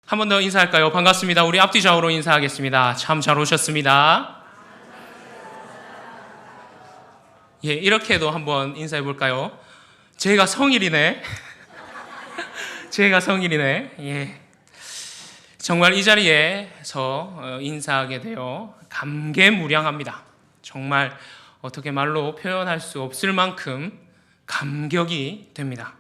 한 번 더 인사할까요? 반갑습니다. 우리 앞뒤 좌우로 인사하겠습니다. 참 잘 오셨습니다. 예, 이렇게도 한번 인사해 볼까요? 제가 성일이네. 제가 성일이네. 예. 정말 이 자리에서 인사하게 되어 감개무량합니다. 정말 어떻게 말로 표현할 수 없을 만큼 감격이 됩니다.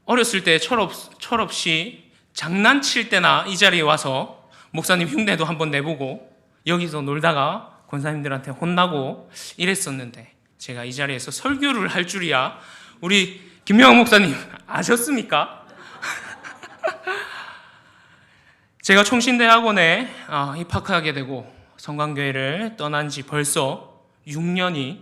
어렸을 때 철없이 장난칠 때나 이 자리에 와서 목사님 흉내도 한번 내보고 여기서 놀다가 권사님들한테 혼나고 이랬었는데 제가 이 자리에서 설교를 할 줄이야. 우리 김명환 목사님 아셨습니까? 제가 총신대학원에 입학하게 되고 성광교회를 떠난 지 벌써 6년이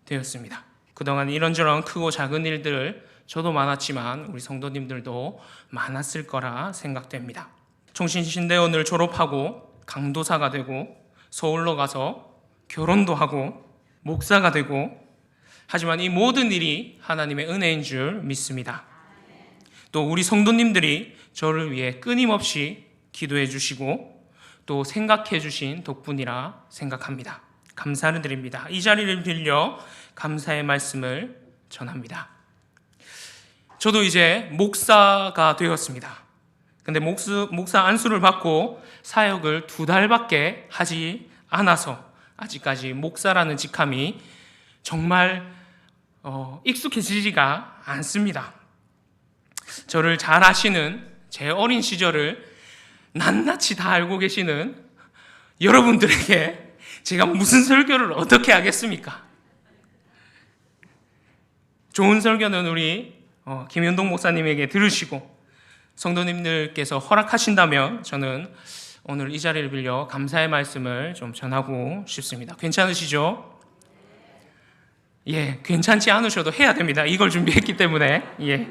되었습니다. 그동안 이런저런 크고 작은 일들 저도 많았지만 우리 성도님들도 많았을 거라 생각됩니다. 총신신대원을 졸업하고 강도사가 되고 서울로 가서 결혼도 하고 목사가 되고 하지만 이 모든 일이 하나님의 은혜인 줄 믿습니다. 또 우리 성도님들이 저를 위해 끊임없이 기도해 주시고 또 생각해 주신 덕분이라 생각합니다. 감사를 드립니다. 이 자리를 빌려 감사의 말씀을 전합니다. 저도 이제 목사가 되었습니다. 근데 목사 안수를 받고 사역을 2달밖에 하지 않아서 아직까지 목사라는 직함이 정말 익숙해지지가 않습니다. 저를 잘 아시는 제 어린 시절을 낱낱이 다 알고 계시는 여러분들에게 제가 무슨 설교를 어떻게 하겠습니까? 좋은 설교는 우리 김현동 목사님에게 들으시고 성도님들께서 허락하신다면 저는 오늘 이 자리를 빌려 감사의 말씀을 좀 전하고 싶습니다. 괜찮으시죠? 예, 괜찮지 않으셔도 해야 됩니다. 이걸 준비했기 때문에. 예.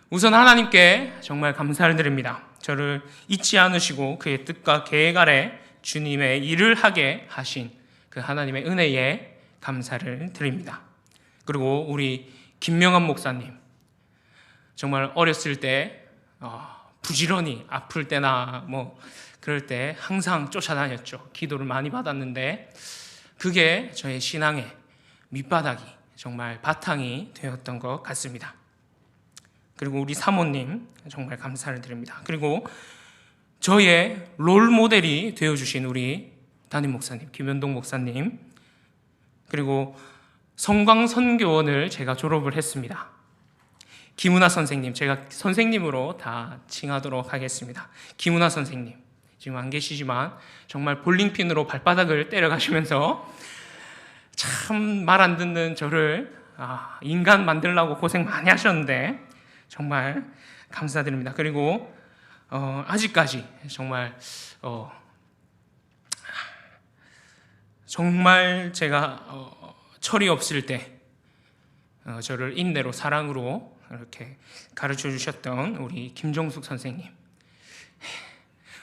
우선 하나님께 정말 감사를 드립니다. 저를 잊지 않으시고 그의 뜻과 계획 아래 주님의 일을 하게 하신 그 하나님의 은혜에 감사를 드립니다. 그리고 우리 김명환 목사님, 정말 어렸을 때 부지런히 아플 때나 뭐 그럴 때 항상 쫓아다녔죠. 기도를 많이 받았는데 그게 저의 신앙의 밑바닥이 정말 바탕이 되었던 것 같습니다. 그리고 우리 사모님 정말 감사를 드립니다. 그리고 저의 롤 모델이 되어주신 우리 담임 목사님 김현동 목사님, 그리고 성광선교원을 제가 졸업을 했습니다. 김은하 선생님, 제가 선생님으로 다 칭하도록 하겠습니다. 김은하 선생님 지금 안 계시지만 정말 볼링핀으로 발바닥을 때려가시면서 참 말 안 듣는 저를 인간 만들려고 고생 많이 하셨는데 정말 감사드립니다. 그리고 아직까지 정말 제가 철이 없을 때 저를 인내로 사랑으로 이렇게 가르쳐 주셨던 우리 김종숙 선생님,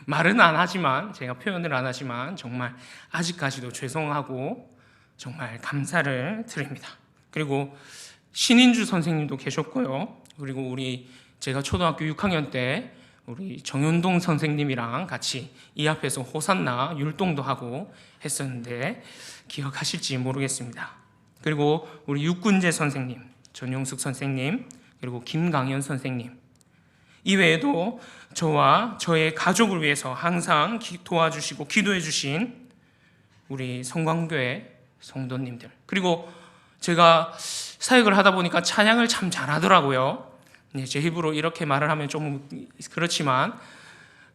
말은 안 하지만 제가 표현을 안 하지만 정말 아직까지도 죄송하고 정말 감사를 드립니다. 그리고 신인주 선생님도 계셨고요. 그리고 제가 초등학교 6학년 때 우리 정윤동 선생님이랑 같이 이 앞에서 호산나 율동도 하고 했었는데 기억하실지 모르겠습니다. 그리고 우리 육군재 선생님, 전용숙 선생님, 그리고 김강현 선생님, 이외에도 저와 저의 가족을 위해서 항상 도와주시고 기도해 주신 우리 성광교회 성도님들, 그리고 제가 사역을 하다 보니까 찬양을 참 잘하더라고요. 제 입으로 이렇게 말을 하면 좀 그렇지만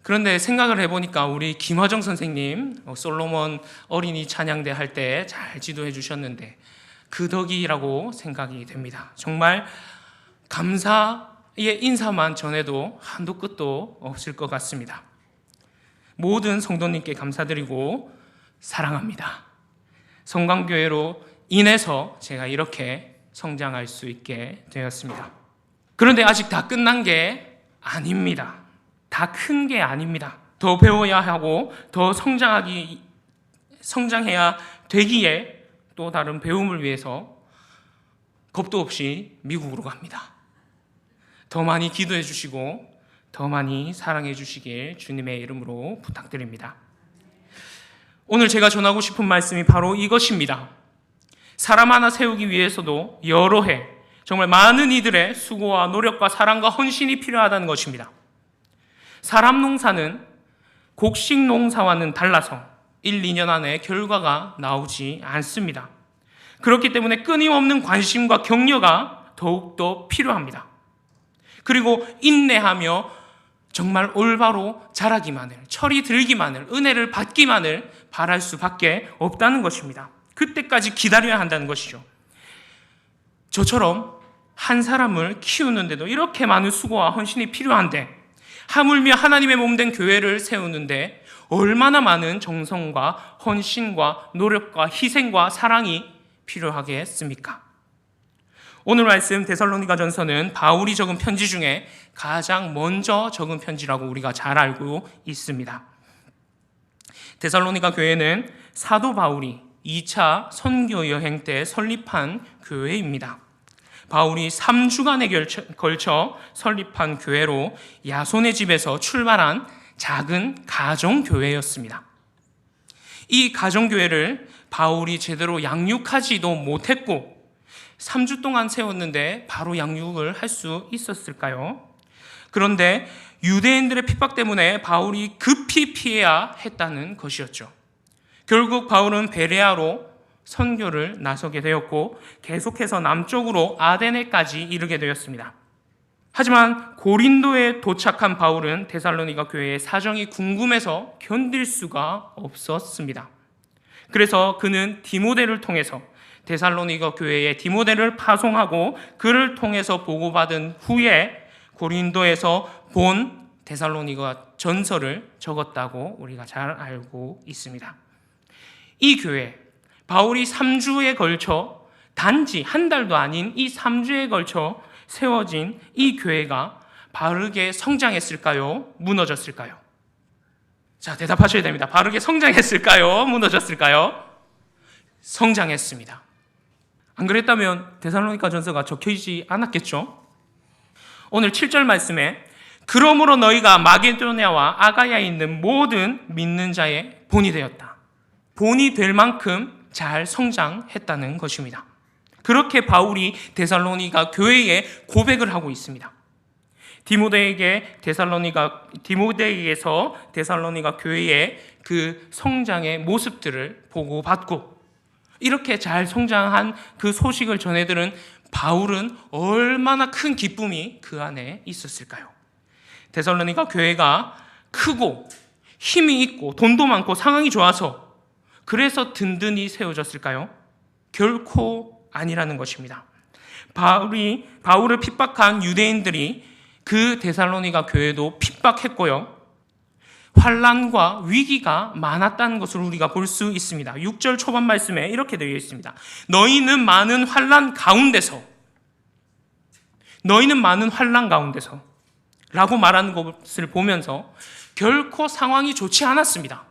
그런데 생각을 해보니까 우리 김화정 선생님 솔로몬 어린이 찬양대 할 때 잘 지도해 주셨는데 그 덕이라고 생각이 됩니다. 정말 감사의 인사만 전해도 한도 끝도 없을 것 같습니다. 모든 성도님께 감사드리고 사랑합니다. 성광교회로 인해서 제가 이렇게 성장할 수 있게 되었습니다. 그런데 아직 다 끝난 게 아닙니다. 다 큰 게 아닙니다. 더 배워야 하고 더 성장해야 되기에 또 다른 배움을 위해서 겁도 없이 미국으로 갑니다. 더 많이 기도해 주시고 더 많이 사랑해 주시길 주님의 이름으로 부탁드립니다. 오늘 제가 전하고 싶은 말씀이 바로 이것입니다. 사람 하나 세우기 위해서도 여러 해, 정말 많은 이들의 수고와 노력과 사랑과 헌신이 필요하다는 것입니다. 사람 농사는 곡식 농사와는 달라서 1, 2년 안에 결과가 나오지 않습니다. 그렇기 때문에 끊임없는 관심과 격려가 더욱더 필요합니다. 그리고 인내하며 정말 올바로 자라기만을, 철이 들기만을, 은혜를 받기만을 바랄 수밖에 없다는 것입니다. 그때까지 기다려야 한다는 것이죠. 저처럼 한 사람을 키우는데도 이렇게 많은 수고와 헌신이 필요한데, 하물며 하나님의 몸된 교회를 세우는데 얼마나 많은 정성과 헌신과 노력과 희생과 사랑이 필요하겠습니까? 오늘 말씀 데살로니가전서는 바울이 적은 편지 중에 가장 먼저 적은 편지라고 우리가 잘 알고 있습니다. 데살로니가 교회는 사도 바울이 2차 선교 여행 때 설립한 교회입니다. 바울이 3주간에 걸쳐 설립한 교회로 야손의 집에서 출발한 작은 가정교회였습니다. 이 가정교회를 바울이 제대로 양육하지도 못했고 3주 동안 세웠는데 바로 양육을 할 수 있었을까요? 그런데 유대인들의 핍박 때문에 바울이 급히 피해야 했다는 것이었죠. 결국 바울은 베레아로 선교를 나서게 되었고 계속해서 남쪽으로 아데네까지 이르게 되었습니다. 하지만 고린도에 도착한 바울은 데살로니가 교회의 사정이 궁금해서 견딜 수가 없었습니다. 그래서 그는 디모데를 통해서 데살로니가 교회에 디모데를 파송하고 그를 통해서 보고받은 후에 고린도에서 본 데살로니가 전서를 적었다고 우리가 잘 알고 있습니다. 이 교회, 바울이 3주에 걸쳐 단지 한 달도 아닌 이 3주에 걸쳐 세워진 이 교회가 바르게 성장했을까요? 무너졌을까요? 자, 대답하셔야 됩니다. 바르게 성장했을까요? 무너졌을까요? 성장했습니다. 안 그랬다면 데살로니가 전서가 적혀있지 않았겠죠? 오늘 7절 말씀에 그러므로 너희가 마게도냐와 아가야에 있는 모든 믿는 자의 본이 되었다. 본이 될 만큼 잘 성장했다는 것입니다. 그렇게 바울이 데살로니가 교회에 고백을 하고 있습니다. 디모데에게서 데살로니가 교회의 그 성장의 모습들을 보고받고 이렇게 잘 성장한 그 소식을 전해들은 바울은 얼마나 큰 기쁨이 그 안에 있었을까요? 데살로니가 교회가 크고 힘이 있고 돈도 많고 상황이 좋아서 그래서 든든히 세워졌을까요? 결코 아니라는 것입니다. 바울을 핍박한 유대인들이 그 데살로니가 교회도 핍박했고요. 환난과 위기가 많았다는 것을 우리가 볼 수 있습니다. 6절 초반 말씀에 이렇게 되어 있습니다. 너희는 많은 환난 가운데서 라고 말하는 것을 보면서 결코 상황이 좋지 않았습니다.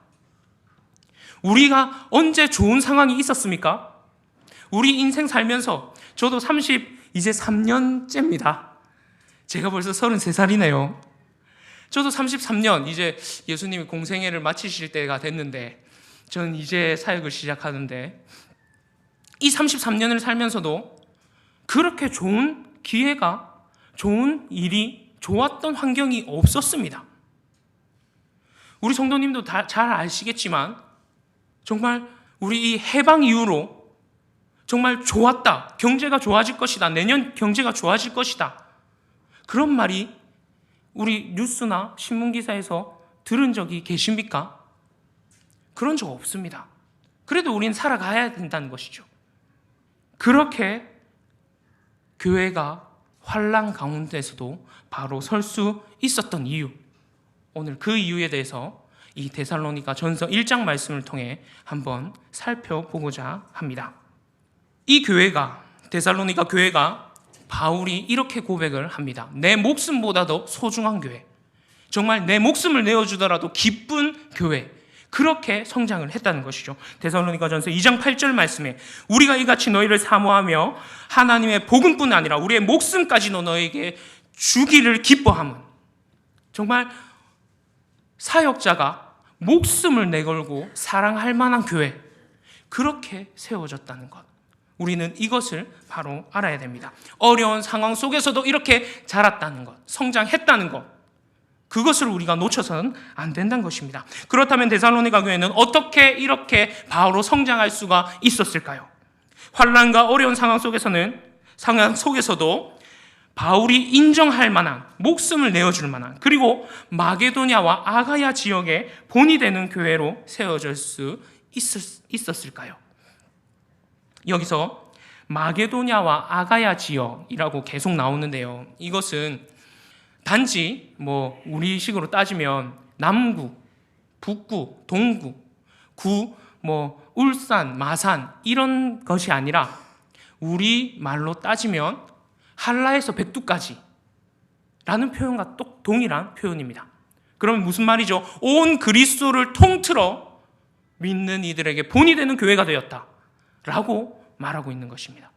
우리가 언제 좋은 상황이 있었습니까? 우리 인생 살면서 저도 이제 3년째입니다. 제가 벌써 33살이네요. 저도 33년, 이제 예수님이 공생애를 마치실 때가 됐는데 저는 이제 사역을 시작하는데 이 33년을 살면서도 그렇게 좋은 기회가, 좋은 일이, 좋았던 환경이 없었습니다. 우리 성도님도 잘 아시겠지만 정말 우리 이 해방 이후로 정말 좋았다, 경제가 좋아질 것이다, 내년 경제가 좋아질 것이다, 그런 말이 우리 뉴스나 신문기사에서 들은 적이 계십니까? 그런 적 없습니다. 그래도 우리는 살아가야 된다는 것이죠. 그렇게 교회가 환난 가운데서도 바로 설 수 있었던 이유, 오늘 그 이유에 대해서 이 데살로니가 전서 1장 말씀을 통해 한번 살펴보고자 합니다. 이 교회가, 데살로니가 교회가 바울이 이렇게 고백을 합니다. 내 목숨보다도 소중한 교회, 정말 내 목숨을 내어주더라도 기쁜 교회, 그렇게 성장을 했다는 것이죠. 데살로니가전서 2장 8절 말씀에 우리가 이같이 너희를 사모하며 하나님의 복음뿐 아니라 우리의 목숨까지도 너에게 주기를 기뻐함은, 정말 사역자가 목숨을 내걸고 사랑할 만한 교회, 그렇게 세워졌다는 것. 우리는 이것을 바로 알아야 됩니다. 어려운 상황 속에서도 이렇게 자랐다는 것, 성장했다는 것, 그것을 우리가 놓쳐서는 안 된다는 것입니다. 그렇다면 데살로니가 교회는 어떻게 이렇게 바로 성장할 수가 있었을까요? 환난과 어려운 상황 속에서도 바울이 인정할 만한, 목숨을 내어줄 만한, 그리고 마게도냐와 아가야 지역에 본이 되는 교회로 세워질 수 있었을까요? 여기서 마게도냐와 아가야 지역이라고 계속 나오는데요. 이것은 단지 우리식으로 따지면 남구, 북구, 동구, 구, 울산, 마산 이런 것이 아니라 우리 말로 따지면 한라에서 백두까지 라는 표현과 똑 동일한 표현입니다. 그러면 무슨 말이죠? 온 그리스도를 통틀어 믿는 이들에게 본이 되는 교회가 되었다 라고 말하고 있는 것입니다.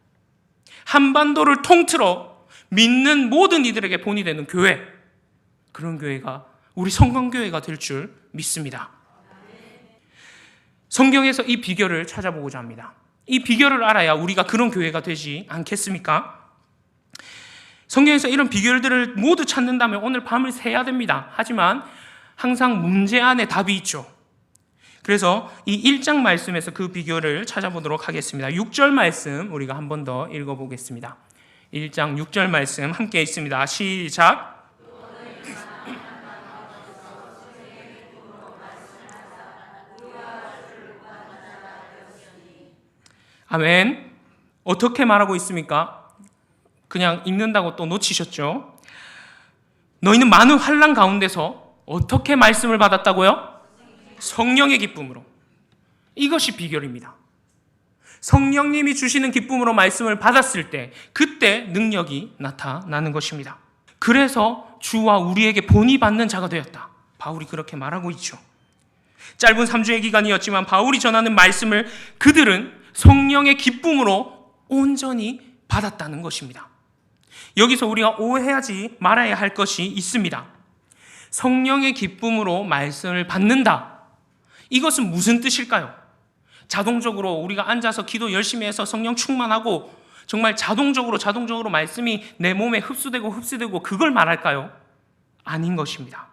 한반도를 통틀어 믿는 모든 이들에게 본이 되는 교회, 그런 교회가 우리 성광교회가 될 줄 믿습니다. 성경에서 이 비결을 찾아보고자 합니다. 이 비결을 알아야 우리가 그런 교회가 되지 않겠습니까? 성경에서 이런 비결들을 모두 찾는다면 오늘 밤을 새야 됩니다. 하지만 항상 문제 안에 답이 있죠. 그래서 이 1장 말씀에서 그 비결을 찾아보도록 하겠습니다. 6절 말씀 우리가 한 번 더 읽어보겠습니다. 1장 6절 말씀 함께 있습니다. 시작. 아멘. 어떻게 말하고 있습니까? 그냥 읽는다고 또 놓치셨죠? 너희는 많은 환난 가운데서 어떻게 말씀을 받았다고요? 성령의 기쁨으로. 이것이 비결입니다. 성령님이 주시는 기쁨으로 말씀을 받았을 때 그때 능력이 나타나는 것입니다. 그래서 주와 우리에게 본이 받는 자가 되었다. 바울이 그렇게 말하고 있죠. 짧은 3주의 기간이었지만 바울이 전하는 말씀을 그들은 성령의 기쁨으로 온전히 받았다는 것입니다. 여기서 우리가 오해하지 말아야 할 것이 있습니다. 성령의 기쁨으로 말씀을 받는다. 이것은 무슨 뜻일까요? 자동적으로 우리가 앉아서 기도 열심히 해서 성령 충만하고 정말 자동적으로 말씀이 내 몸에 흡수되고 그걸 말할까요? 아닌 것입니다.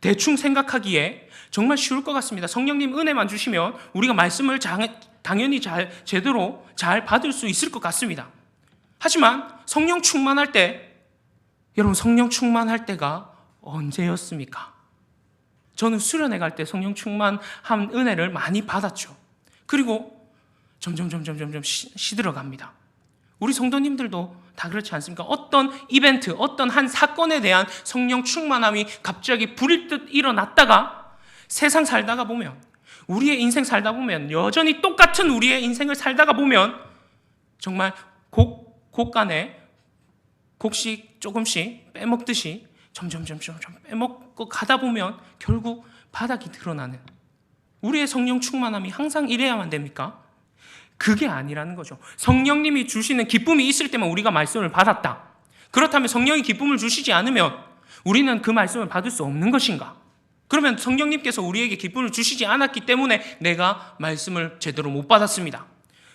대충 생각하기에 정말 쉬울 것 같습니다. 성령님 은혜만 주시면 우리가 말씀을 당연히 제대로 잘 받을 수 있을 것 같습니다. 하지만 성령 충만할 때, 여러분 성령 충만할 때가 언제였습니까? 저는 수련회 갈 때 성령 충만한 은혜를 많이 받았죠. 그리고 점점 시들어갑니다. 우리 성도님들도 다 그렇지 않습니까? 어떤 이벤트, 어떤 한 사건에 대한 성령 충만함이 갑자기 불일 듯 일어났다가 세상 살다가 보면, 우리의 인생 살다 보면, 여전히 똑같은 우리의 인생을 살다가 보면 정말 곡간에 곡식 조금씩 빼먹듯이 점점 빼먹고 가다 보면 결국 바닥이 드러나는, 우리의 성령 충만함이 항상 이래야만 됩니까? 그게 아니라는 거죠. 성령님이 주시는 기쁨이 있을 때만 우리가 말씀을 받았다. 그렇다면 성령이 기쁨을 주시지 않으면 우리는 그 말씀을 받을 수 없는 것인가? 그러면 성령님께서 우리에게 기쁨을 주시지 않았기 때문에 내가 말씀을 제대로 못 받았습니다.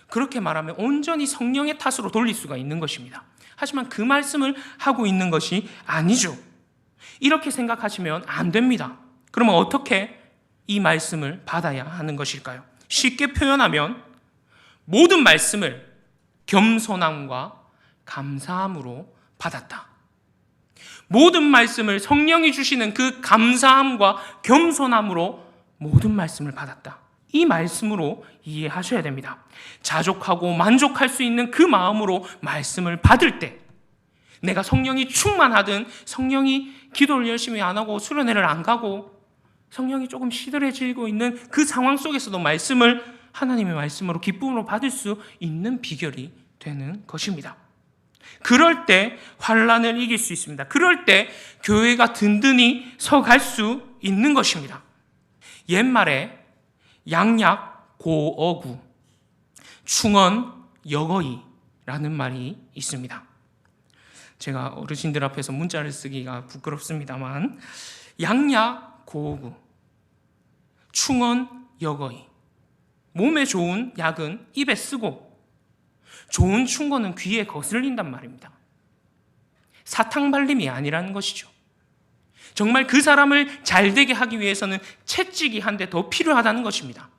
그렇게 말하면 온전히 성령의 탓으로 돌릴 수가 있는 것입니다. 하지만 그 말씀을 하고 있는 것이 아니죠. 이렇게 생각하시면 안 됩니다. 그러면 어떻게 이 말씀을 받아야 하는 것일까요? 쉽게 표현하면 모든 말씀을 겸손함과 감사함으로 받았다. 모든 말씀을 성령이 주시는 그 감사함과 겸손함으로 모든 말씀을 받았다. 이 말씀으로 이해하셔야 됩니다. 자족하고 만족할 수 있는 그 마음으로 말씀을 받을 때, 내가 성령이 충만하든 성령이 기도를 열심히 안 하고 수련회를 안 가고 성령이 조금 시들해지고 있는 그 상황 속에서도 말씀을, 하나님의 말씀으로 기쁨으로 받을 수 있는 비결이 되는 것입니다. 그럴 때 환난을 이길 수 있습니다. 그럴 때 교회가 든든히 서갈 수 있는 것입니다. 옛말에 양약 고어구, 충언 여거이라는 말이 있습니다. 제가 어르신들 앞에서 문자를 쓰기가 부끄럽습니다만, 양약 고오구, 충언 여거이. 몸에 좋은 약은 입에 쓰고 좋은 충고는 귀에 거슬린단 말입니다. 사탕 발림이 아니라는 것이죠. 정말 그 사람을 잘되게 하기 위해서는 채찍이 한 대 더 필요하다는 것입니다.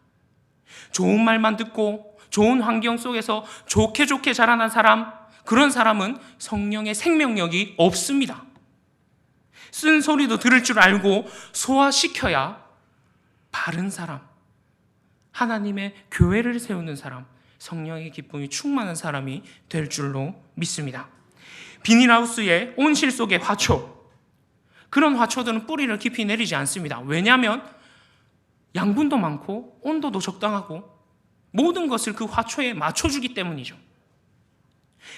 좋은 말만 듣고 좋은 환경 속에서 좋게 자라난 사람, 그런 사람은 성령의 생명력이 없습니다. 쓴 소리도 들을 줄 알고 소화시켜야 바른 사람, 하나님의 교회를 세우는 사람, 성령의 기쁨이 충만한 사람이 될 줄로 믿습니다. 비닐하우스의 온실 속의 화초, 그런 화초들은 뿌리를 깊이 내리지 않습니다. 왜냐하면 양분도 많고 온도도 적당하고 모든 것을 그 화초에 맞춰주기 때문이죠.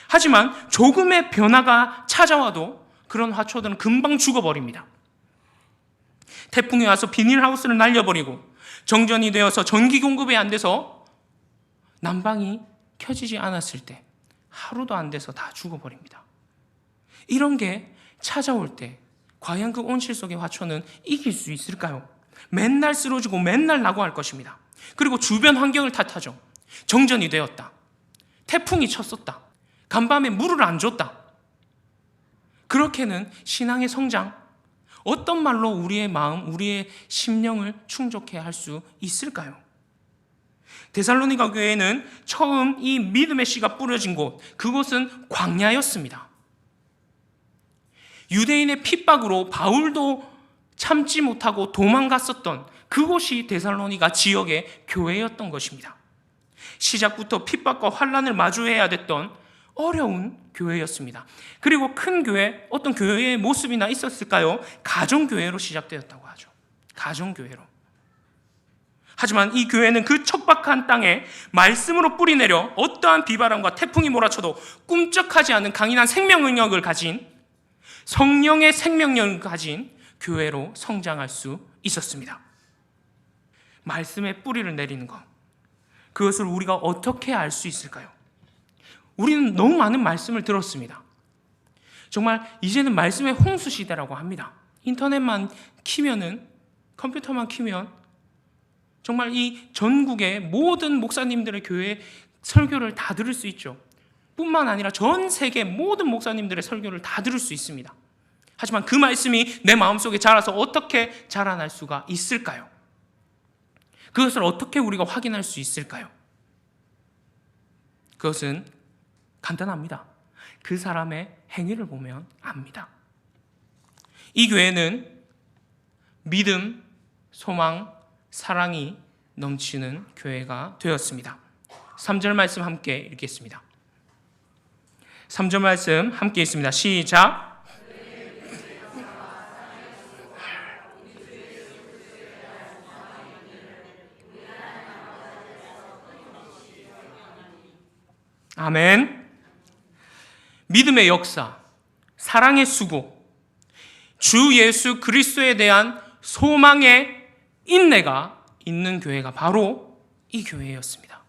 하지만 조금의 변화가 찾아와도 그런 화초들은 금방 죽어버립니다. 태풍이 와서 비닐하우스를 날려버리고 정전이 되어서 전기 공급이 안 돼서 난방이 켜지지 않았을 때 하루도 안 돼서 다 죽어버립니다. 이런 게 찾아올 때 과연 그 온실 속의 화초는 이길 수 있을까요? 맨날 쓰러지고 맨날 낙오할 것입니다. 그리고 주변 환경을 탓하죠. 정전이 되었다. 태풍이 쳤었다. 간밤에 물을 안 줬다. 그렇게는 신앙의 성장, 어떤 말로 우리의 마음, 우리의 심령을 충족해 할 수 있을까요? 데살로니가 교회에는 처음 이 믿음의 씨가 뿌려진 곳, 그곳은 광야였습니다. 유대인의 핍박으로 바울도 참지 못하고 도망갔었던 그곳이 데살로니가 지역의 교회였던 것입니다. 시작부터 핍박과 환난을 마주해야 됐던 어려운 교회였습니다. 그리고 큰 교회, 어떤 교회의 모습이나 있었을까요? 가정교회로 시작되었다고 하죠. 가정교회로. 하지만 이 교회는 그 척박한 땅에 말씀으로 뿌리내려 어떠한 비바람과 태풍이 몰아쳐도 꿈쩍하지 않는 강인한 생명력을 가진, 성령의 생명력을 가진 교회로 성장할 수 있었습니다. 말씀의 뿌리를 내리는 것, 그것을 우리가 어떻게 알 수 있을까요? 우리는 너무 많은 말씀을 들었습니다. 정말 이제는 말씀의 홍수 시대라고 합니다. 인터넷만 키면은, 컴퓨터만 키면 정말 이 전국의 모든 목사님들의 교회 설교를 다 들을 수 있죠. 뿐만 아니라 전 세계 모든 목사님들의 설교를 다 들을 수 있습니다. 하지만 그 말씀이 내 마음속에 자라서 어떻게 자라날 수가 있을까요? 그것을 어떻게 우리가 확인할 수 있을까요? 그것은 간단합니다. 그 사람의 행위를 보면 압니다. 이 교회는 믿음, 소망, 사랑이 넘치는 교회가 되었습니다. 3절 말씀 함께 읽겠습니다. 3절 말씀 함께 읽습니다. 시작. 아멘. 믿음의 역사, 사랑의 수고, 주 예수 그리스도에 대한 소망의 인내가 있는 교회가 바로 이 교회였습니다.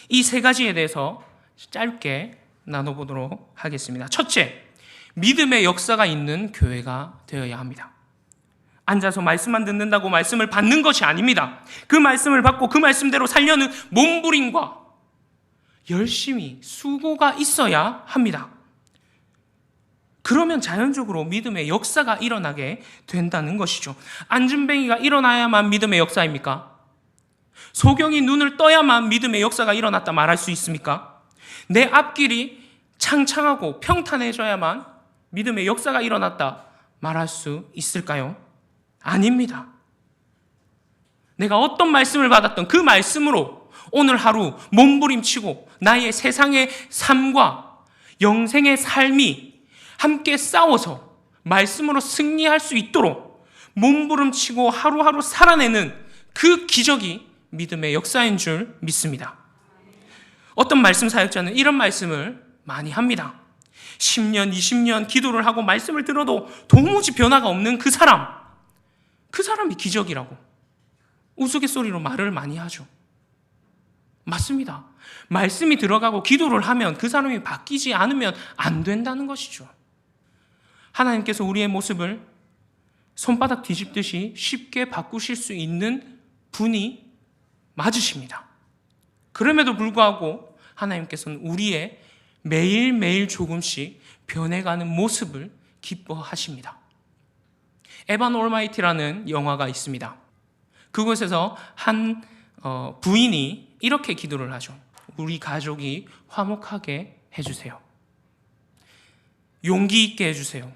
이 세 가지에 대해서 짧게 나눠보도록 하겠습니다. 첫째, 믿음의 역사가 있는 교회가 되어야 합니다. 앉아서 말씀만 듣는다고 말씀을 받는 것이 아닙니다. 그 말씀을 받고 그 말씀대로 살려는 몸부림과 열심히 수고가 있어야 합니다. 그러면 자연적으로 믿음의 역사가 일어나게 된다는 것이죠. 안준뱅이가 일어나야만 믿음의 역사입니까? 소경이 눈을 떠야만 믿음의 역사가 일어났다 말할 수 있습니까? 내 앞길이 창창하고 평탄해져야만 믿음의 역사가 일어났다 말할 수 있을까요? 아닙니다. 내가 어떤 말씀을 받았던 그 말씀으로 오늘 하루 몸부림치고 나의 세상의 삶과 영생의 삶이 함께 싸워서 말씀으로 승리할 수 있도록 몸부림치고 하루하루 살아내는 그 기적이 믿음의 역사인 줄 믿습니다. 어떤 말씀 사역자는 이런 말씀을 많이 합니다. 10년, 20년 기도를 하고 말씀을 들어도 도무지 변화가 없는 그 사람이 기적이라고 우스갯소리로 말을 많이 하죠. 맞습니다. 말씀이 들어가고 기도를 하면 그 사람이 바뀌지 않으면 안 된다는 것이죠. 하나님께서 우리의 모습을 손바닥 뒤집듯이 쉽게 바꾸실 수 있는 분이 맞으십니다. 그럼에도 불구하고 하나님께서는 우리의 매일매일 조금씩 변해가는 모습을 기뻐하십니다. 에반 올마이티라는 영화가 있습니다. 그곳에서 한 부인이 이렇게 기도를 하죠. 우리 가족이 화목하게 해주세요. 용기 있게 해주세요.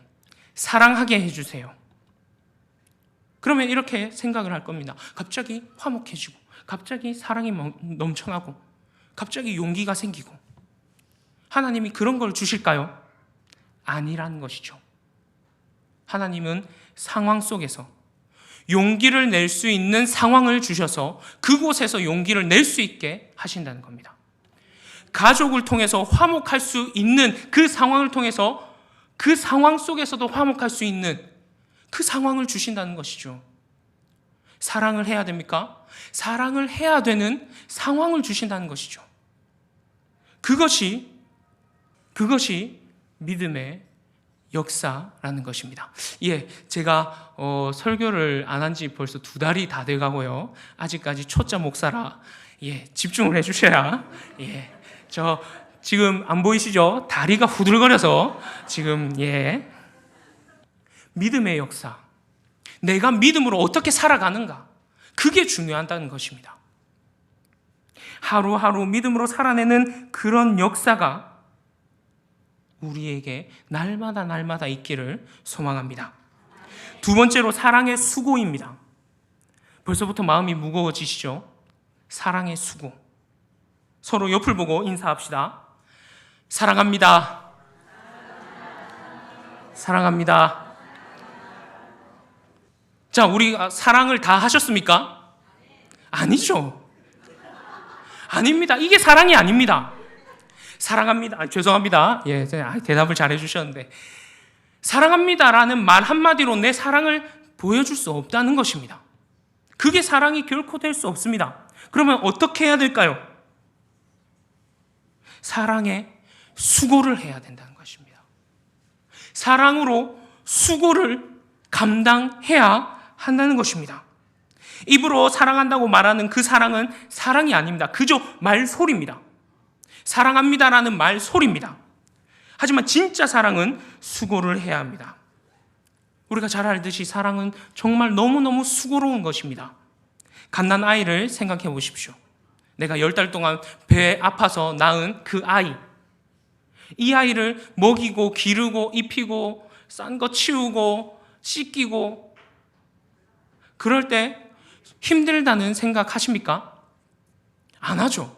사랑하게 해주세요. 그러면 이렇게 생각을 할 겁니다. 갑자기 화목해지고, 갑자기 사랑이 넘쳐나고, 갑자기 용기가 생기고. 하나님이 그런 걸 주실까요? 아니라는 것이죠. 하나님은 상황 속에서 용기를 낼 수 있는 상황을 주셔서 그곳에서 용기를 낼 수 있게 하신다는 겁니다. 가족을 통해서 화목할 수 있는 그 상황을 통해서 그 상황 속에서도 화목할 수 있는 그 상황을 주신다는 것이죠. 사랑을 해야 됩니까? 사랑을 해야 되는 상황을 주신다는 것이죠. 그것이 믿음의 역사라는 것입니다. 예, 제가 설교를 안 한 지 벌써 2달이 다 돼가고요. 아직까지 초짜 목사라 집중을 해주셔야. 저 지금 안 보이시죠? 다리가 후들거려서 지금 믿음의 역사. 내가 믿음으로 어떻게 살아가는가? 그게 중요하다는 것입니다. 하루하루 믿음으로 살아내는 그런 역사가 우리에게 날마다 있기를 소망합니다. 두 번째로 사랑의 수고입니다. 벌써부터 마음이 무거워지시죠? 사랑의 수고. 서로 옆을 보고 인사합시다. 사랑합니다. 사랑합니다. 자, 우리 사랑을 다 하셨습니까? 아니죠. 아닙니다. 이게 사랑이 아닙니다. 사랑합니다. 죄송합니다. 대답을 잘 해주셨는데. 사랑합니다라는 말 한마디로 내 사랑을 보여줄 수 없다는 것입니다. 그게 사랑이 결코 될 수 없습니다. 그러면 어떻게 해야 될까요? 사랑에 수고를 해야 된다는 것입니다. 사랑으로 수고를 감당해야 한다는 것입니다. 입으로 사랑한다고 말하는 그 사랑은 사랑이 아닙니다. 그저 말소리입니다. 사랑합니다라는 말소리입니다. 하지만 진짜 사랑은 수고를 해야 합니다. 우리가 잘 알듯이 사랑은 정말 너무너무 수고로운 것입니다. 갓난 아이를 생각해 보십시오. 내가 10달 동안 배에 아파서 낳은 그 아이. 이 아이를 먹이고 기르고 입히고 싼 거 치우고 씻기고 그럴 때 힘들다는 생각 하십니까? 안 하죠.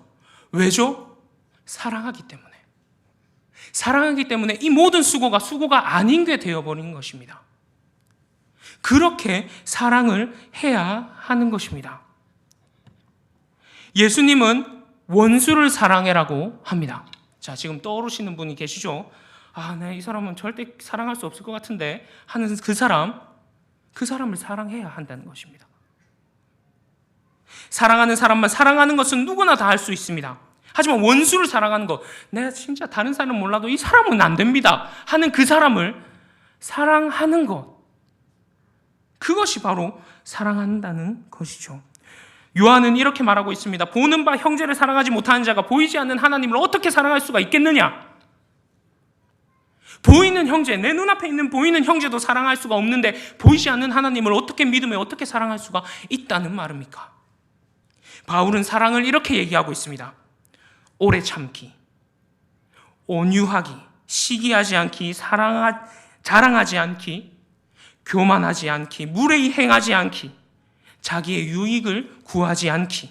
왜죠? 사랑하기 때문에. 사랑하기 때문에 이 모든 수고가 아닌 게 되어버린 것입니다. 그렇게 사랑을 해야 하는 것입니다. 예수님은 원수를 사랑해라고 합니다. 자, 지금 떠오르시는 분이 계시죠? 이 사람은 절대 사랑할 수 없을 것 같은데 하는 그 사람을 사랑해야 한다는 것입니다. 사랑하는 사람만 사랑하는 것은 누구나 다 할 수 있습니다. 하지만 원수를 사랑하는 것, 내가 진짜 다른 사람은 몰라도 이 사람은 안 됩니다 하는 그 사람을 사랑하는 것, 그것이 바로 사랑한다는 것이죠. 요한은 이렇게 말하고 있습니다. 보는 바 형제를 사랑하지 못하는 자가 보이지 않는 하나님을 어떻게 사랑할 수가 있겠느냐? 보이는 형제, 내 눈앞에 있는 보이는 형제도 사랑할 수가 없는데 보이지 않는 하나님을 어떻게 믿으며 어떻게 사랑할 수가 있다는 말입니까? 바울은 사랑을 이렇게 얘기하고 있습니다. 오래 참기, 온유하기, 시기하지 않기, 자랑하지 않기, 교만하지 않기, 무례히 행하지 않기, 자기의 유익을 구하지 않기,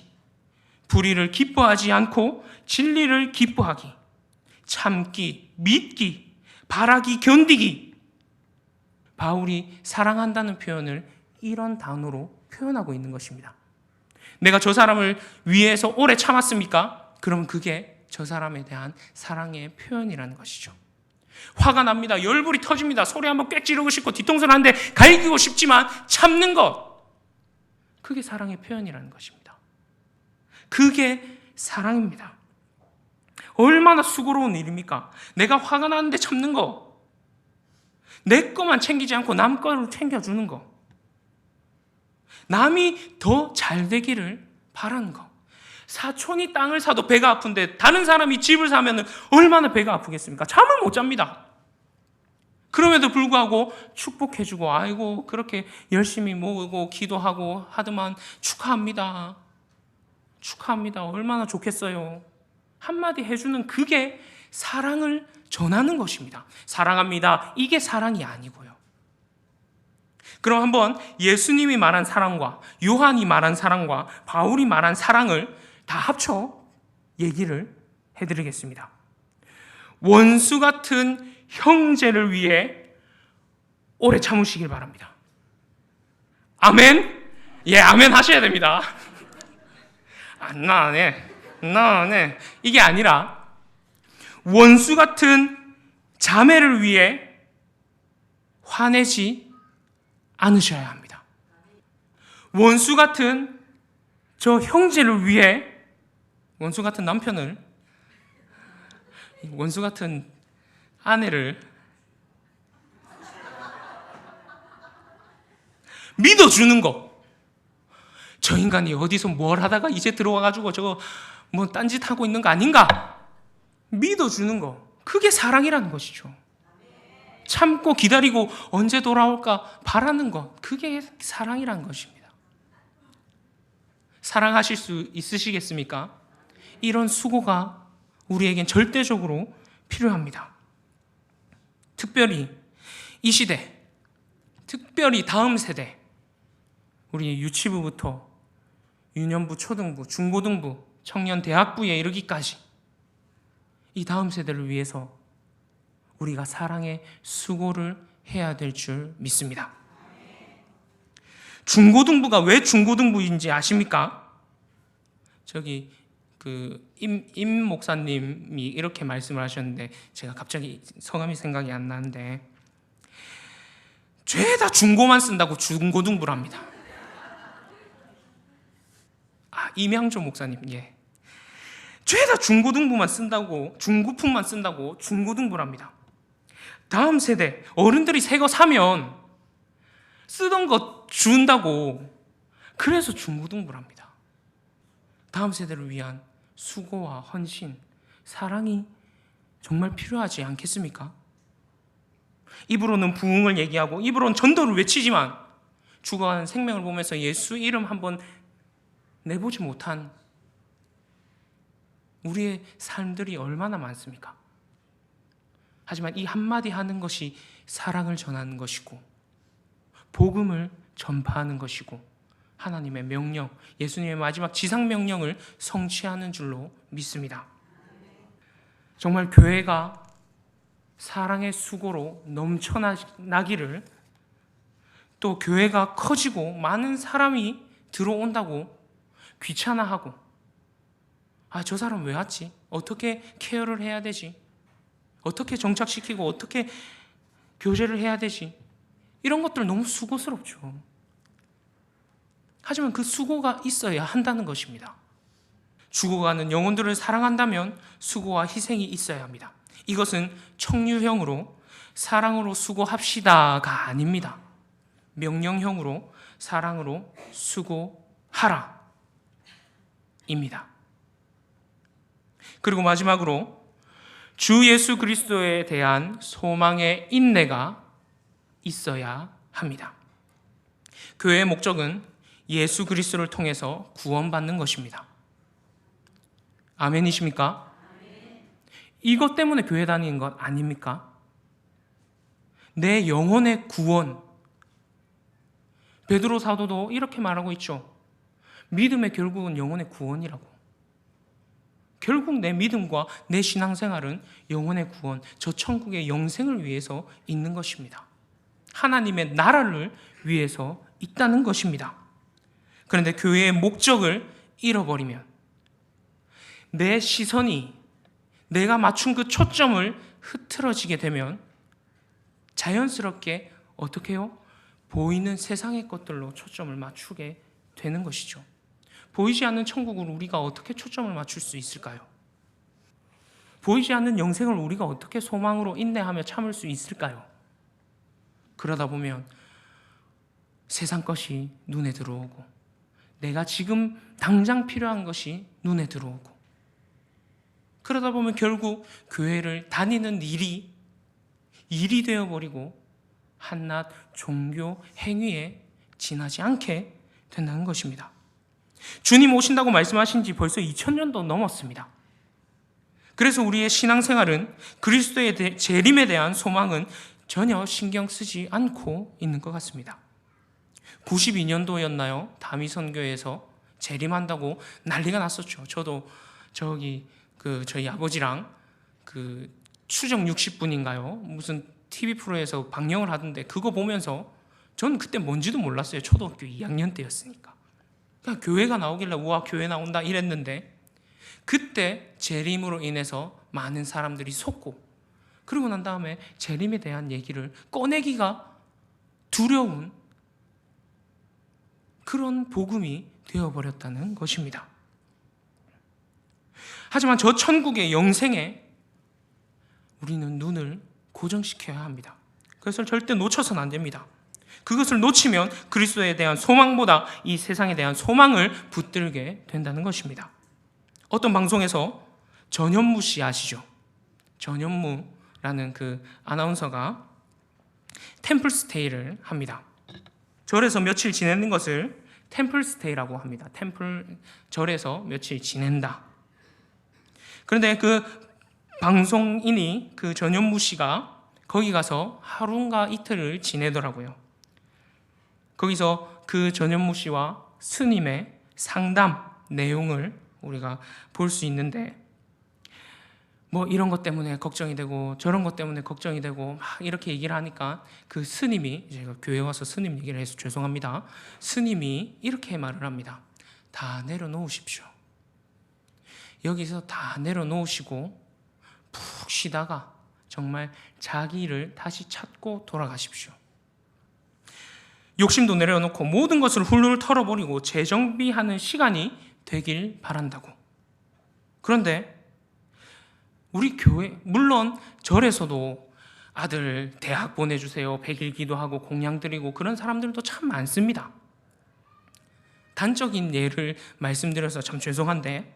불의를 기뻐하지 않고 진리를 기뻐하기, 참기, 믿기, 바라기, 견디기. 바울이 사랑한다는 표현을 이런 단어로 표현하고 있는 것입니다. 내가 저 사람을 위해서 오래 참았습니까? 그럼 그게 저 사람에 대한 사랑의 표현이라는 것이죠. 화가 납니다. 열불이 터집니다. 소리 한번 꽥 지르고 싶고 뒤통수를 한 대 갈기고 싶지만 참는 것. 그게 사랑의 표현이라는 것입니다. 그게 사랑입니다. 얼마나 수고로운 일입니까? 내가 화가 나는데 참는 거, 내 거만 챙기지 않고 남 거를 챙겨주는 거, 남이 더 잘 되기를 바라는 거. 사촌이 땅을 사도 배가 아픈데 다른 사람이 집을 사면 얼마나 배가 아프겠습니까? 잠을 못 잡니다. 그럼에도 불구하고 축복해주고, 아이고 그렇게 열심히 모으고 기도하고 하더만 축하합니다. 축하합니다. 얼마나 좋겠어요. 한마디 해주는 그게 사랑을 전하는 것입니다. 사랑합니다. 이게 사랑이 아니고요. 그럼 한번 예수님이 말한 사랑과 요한이 말한 사랑과 바울이 말한 사랑을 다 합쳐 얘기를 해드리겠습니다. 원수 같은 형제를 위해 오래 참으시길 바랍니다. 아멘? 예, 아멘 하셔야 됩니다. 나네. 이게 아니라 원수 같은 자매를 위해 화내지 않으셔야 합니다. 원수 같은 저 형제를 위해, 원수 같은 남편을, 원수 같은 아내를 믿어주는 거. 저 인간이 어디서 뭘 하다가 이제 들어와가지고 저거 뭐 딴짓 하고 있는 거 아닌가? 믿어주는 거. 그게 사랑이라는 것이죠. 참고 기다리고 언제 돌아올까 바라는 것. 그게 사랑이라는 것입니다. 사랑하실 수 있으시겠습니까? 이런 수고가 우리에겐 절대적으로 필요합니다. 특별히 이 시대, 특별히 다음 세대, 우리 유치부부터 유년부, 초등부, 중고등부, 청년 대학부에 이르기까지 이 다음 세대를 위해서 우리가 사랑의 수고를 해야 될 줄 믿습니다. 중고등부가 왜 중고등부인지 아십니까? 저기 임 목사님이 이렇게 말씀을 하셨는데 제가 갑자기 성함이 생각이 안 나는데, 죄다 중고만 쓴다고 중고등부랍니다. 임양조 목사님, 예. 죄다 중고등부만 쓴다고, 중고품만 쓴다고 중고등부랍니다. 다음 세대, 어른들이 새 거 사면 쓰던 거 준다고, 그래서 중고등부랍니다. 다음 세대를 위한 수고와 헌신, 사랑이 정말 필요하지 않겠습니까? 입으로는 부흥을 얘기하고 입으로는 전도를 외치지만 죽어가는 생명을 보면서 예수 이름 한번 내보지 못한 우리의 삶들이 얼마나 많습니까? 하지만 이 한마디 하는 것이 사랑을 전하는 것이고 복음을 전파하는 것이고 하나님의 명령, 예수님의 마지막 지상 명령을 성취하는 줄로 믿습니다. 정말 교회가 사랑의 수고로 넘쳐나기를, 또 교회가 커지고 많은 사람이 들어온다고 귀찮아하고, 저 사람 왜 왔지? 어떻게 케어를 해야 되지? 어떻게 정착시키고 어떻게 교제를 해야 되지? 이런 것들 너무 수고스럽죠. 하지만 그 수고가 있어야 한다는 것입니다. 죽어가는 영혼들을 사랑한다면 수고와 희생이 있어야 합니다. 이것은 청유형으로 사랑으로 수고합시다가 아닙니다. 명령형으로 사랑으로 수고하라 입니다. 그리고 마지막으로 주 예수 그리스도에 대한 소망의 인내가 있어야 합니다. 교회의 목적은 예수 그리스도를 통해서 구원받는 것입니다. 아멘이십니까? 이것 때문에 교회 다니는 것 아닙니까? 내 영혼의 구원. 베드로 사도도 이렇게 말하고 있죠. 믿음의 결국은 영혼의 구원이라고. 결국 내 믿음과 내 신앙생활은 영혼의 구원, 저 천국의 영생을 위해서 있는 것입니다. 하나님의 나라를 위해서 있다는 것입니다. 그런데 교회의 목적을 잃어버리면, 내 시선이, 내가 맞춘 그 초점을 흐트러지게 되면 자연스럽게 어떻게 해요? 보이는 세상의 것들로 초점을 맞추게 되는 것이죠. 보이지 않는 천국을 우리가 어떻게 초점을 맞출 수 있을까요? 보이지 않는 영생을 우리가 어떻게 소망으로 인내하며 참을 수 있을까요? 그러다 보면 세상 것이 눈에 들어오고 내가 지금 당장 필요한 것이 눈에 들어오고 그러다 보면 결국 교회를 다니는 일이 되어버리고 한낱 종교 행위에 지나지 않게 된다는 것입니다. 주님 오신다고 말씀하신 지 벌써 2000년도 넘었습니다. 그래서 우리의 신앙생활은 그리스도의 재림에 대한 소망은 전혀 신경 쓰지 않고 있는 것 같습니다. 92년도였나요? 다미선교에서 재림한다고 난리가 났었죠. 저도 저희 아버지랑 추정 60분인가요? 무슨 TV 프로에서 방영을 하던데 그거 보면서 저는 그때 뭔지도 몰랐어요. 초등학교 2학년 때였으니까. 그냥 교회가 나오길래 우와 교회 나온다 이랬는데 그때 재림으로 인해서 많은 사람들이 속고 그러고 난 다음에 재림에 대한 얘기를 꺼내기가 두려운 그런 복음이 되어버렸다는 것입니다. 하지만 저 천국의 영생에 우리는 눈을 고정시켜야 합니다. 그것을 절대 놓쳐서는 안 됩니다. 그것을 놓치면 그리스도에 대한 소망보다 이 세상에 대한 소망을 붙들게 된다는 것입니다. 어떤 방송에서 전현무 씨 아시죠? 전현무라는 그 아나운서가 템플스테이를 합니다. 절에서 며칠 지내는 것을 템플스테이라고 합니다. 절에서 며칠 지낸다. 그런데 그 방송인이 그 전현무 씨가 거기 가서 하루인가 이틀을 지내더라고요. 거기서 그 전현무 씨와 스님의 상담 내용을 우리가 볼 수 있는데 뭐 이런 것 때문에 걱정이 되고 저런 것 때문에 걱정이 되고 막 이렇게 얘기를 하니까 그 스님이, 제가 교회 와서 스님 얘기를 해서 죄송합니다. 스님이 이렇게 말을 합니다. 다 내려놓으십시오. 여기서 다 내려놓으시고 푹 쉬다가 정말 자기 일을 다시 찾고 돌아가십시오. 욕심도 내려놓고 모든 것을 훌훌 털어버리고 재정비하는 시간이 되길 바란다고. 그런데 우리 교회, 물론 절에서도 아들 대학 보내주세요, 100일 기도하고 공양 드리고 그런 사람들도 참 많습니다. 단적인 예를 말씀드려서 참 죄송한데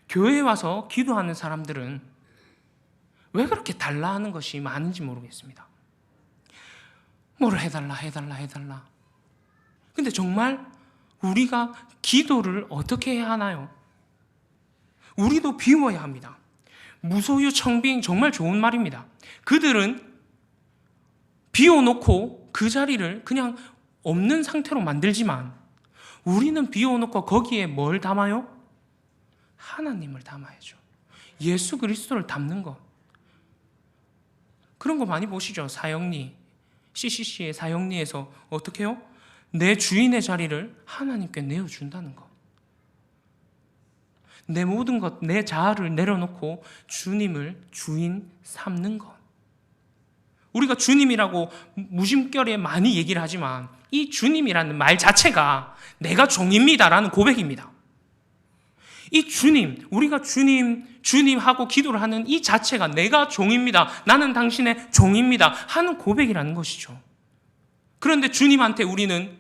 교회에 와서 기도하는 사람들은 왜 그렇게 달라 하는 것이 많은지 모르겠습니다. 뭐를 해달라. 근데 정말 우리가 기도를 어떻게 해야 하나요? 우리도 비워야 합니다. 무소유 청빙 정말 좋은 말입니다. 그들은 비워놓고 그 자리를 그냥 없는 상태로 만들지만 우리는 비워놓고 거기에 뭘 담아요? 하나님을 담아야죠. 예수 그리스도를 담는 것. 그런 거 많이 보시죠. 사형리, CCC의 사형리에서 어떻게 해요? 내 주인의 자리를 하나님께 내어준다는 것. 내 모든 것, 내 자아를 내려놓고 주님을 주인 삼는 것. 우리가 주님이라고 무심결에 많이 얘기를 하지만 이 주님이라는 말 자체가 내가 종입니다라는 고백입니다. 이 주님, 우리가 주님하고 기도를 하는 이 자체가 내가 종입니다. 나는 당신의 종입니다. 하는 고백이라는 것이죠. 그런데 주님한테 우리는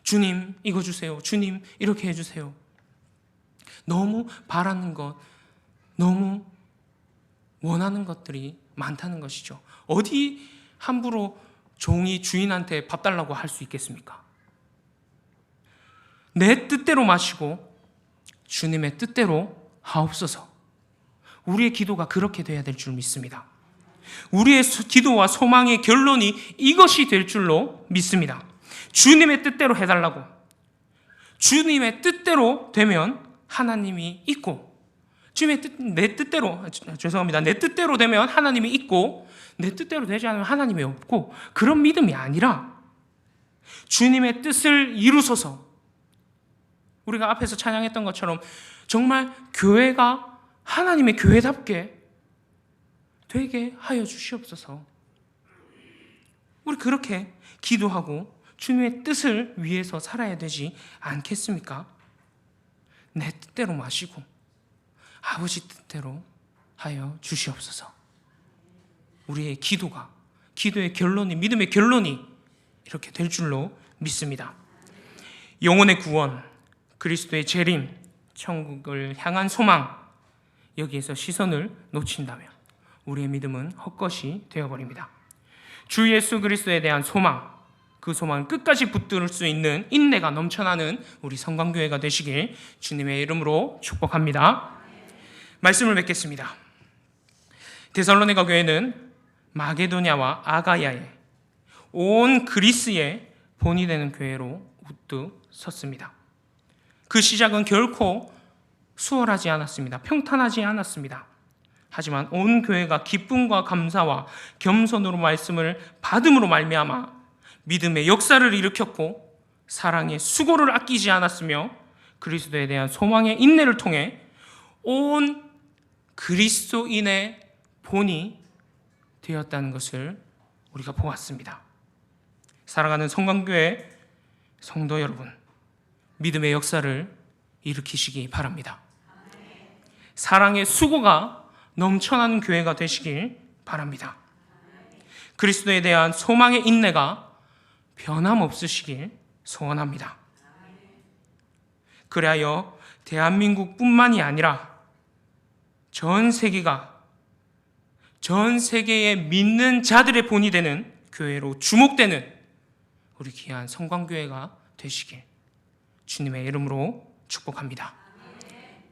주님 이거 주세요. 주님 이렇게 해주세요. 너무 바라는 것, 너무 원하는 것들이 많다는 것이죠. 어디 함부로 종이 주인한테 밥 달라고 할 수 있겠습니까? 내 뜻대로 마시고 주님의 뜻대로 하옵소서. 우리의 기도가 그렇게 돼야 될 줄 믿습니다. 우리의 기도와 소망의 결론이 이것이 될 줄로 믿습니다. 주님의 뜻대로 해달라고. 주님의 뜻대로 되면 하나님이 있고, 내 뜻대로 되면 하나님이 있고, 내 뜻대로 되지 않으면 하나님이 없고, 그런 믿음이 아니라 주님의 뜻을 이루소서. 우리가 앞에서 찬양했던 것처럼 정말 교회가 하나님의 교회답게 되게 하여 주시옵소서. 우리 그렇게 기도하고 주님의 뜻을 위해서 살아야 되지 않겠습니까? 내 뜻대로 마시고 아버지 뜻대로 하여 주시옵소서. 우리의 기도의 결론이, 믿음의 결론이 이렇게 될 줄로 믿습니다. 영혼의 구원, 그리스도의 재림, 천국을 향한 소망, 여기에서 시선을 놓친다면 우리의 믿음은 헛것이 되어버립니다. 주 예수 그리스도에 대한 소망, 그 소망을 끝까지 붙들 수 있는 인내가 넘쳐나는 우리 성광교회가 되시길 주님의 이름으로 축복합니다. 말씀을 뵙겠습니다. 데살로니가 교회는 마게도냐와 아가야에 온 그리스의 본이 되는 교회로 우뚝 섰습니다. 그 시작은 결코 수월하지 않았습니다. 평탄하지 않았습니다. 하지만 온 교회가 기쁨과 감사와 겸손으로 말씀을 받음으로 말미암아 믿음의 역사를 일으켰고 사랑의 수고를 아끼지 않았으며 그리스도에 대한 소망의 인내를 통해 온 그리스도인의 본이 되었다는 것을 우리가 보았습니다. 사랑하는 성광교회 성도 여러분, 믿음의 역사를 일으키시기 바랍니다. 사랑의 수고가 넘쳐나는 교회가 되시길 바랍니다. 그리스도에 대한 소망의 인내가 변함없으시길 소원합니다. 그리하여 대한민국뿐만이 아니라 전 세계의 믿는 자들의 본이 되는 교회로 주목되는 우리 귀한 성광교회가 되시길 주님의 이름으로 축복합니다.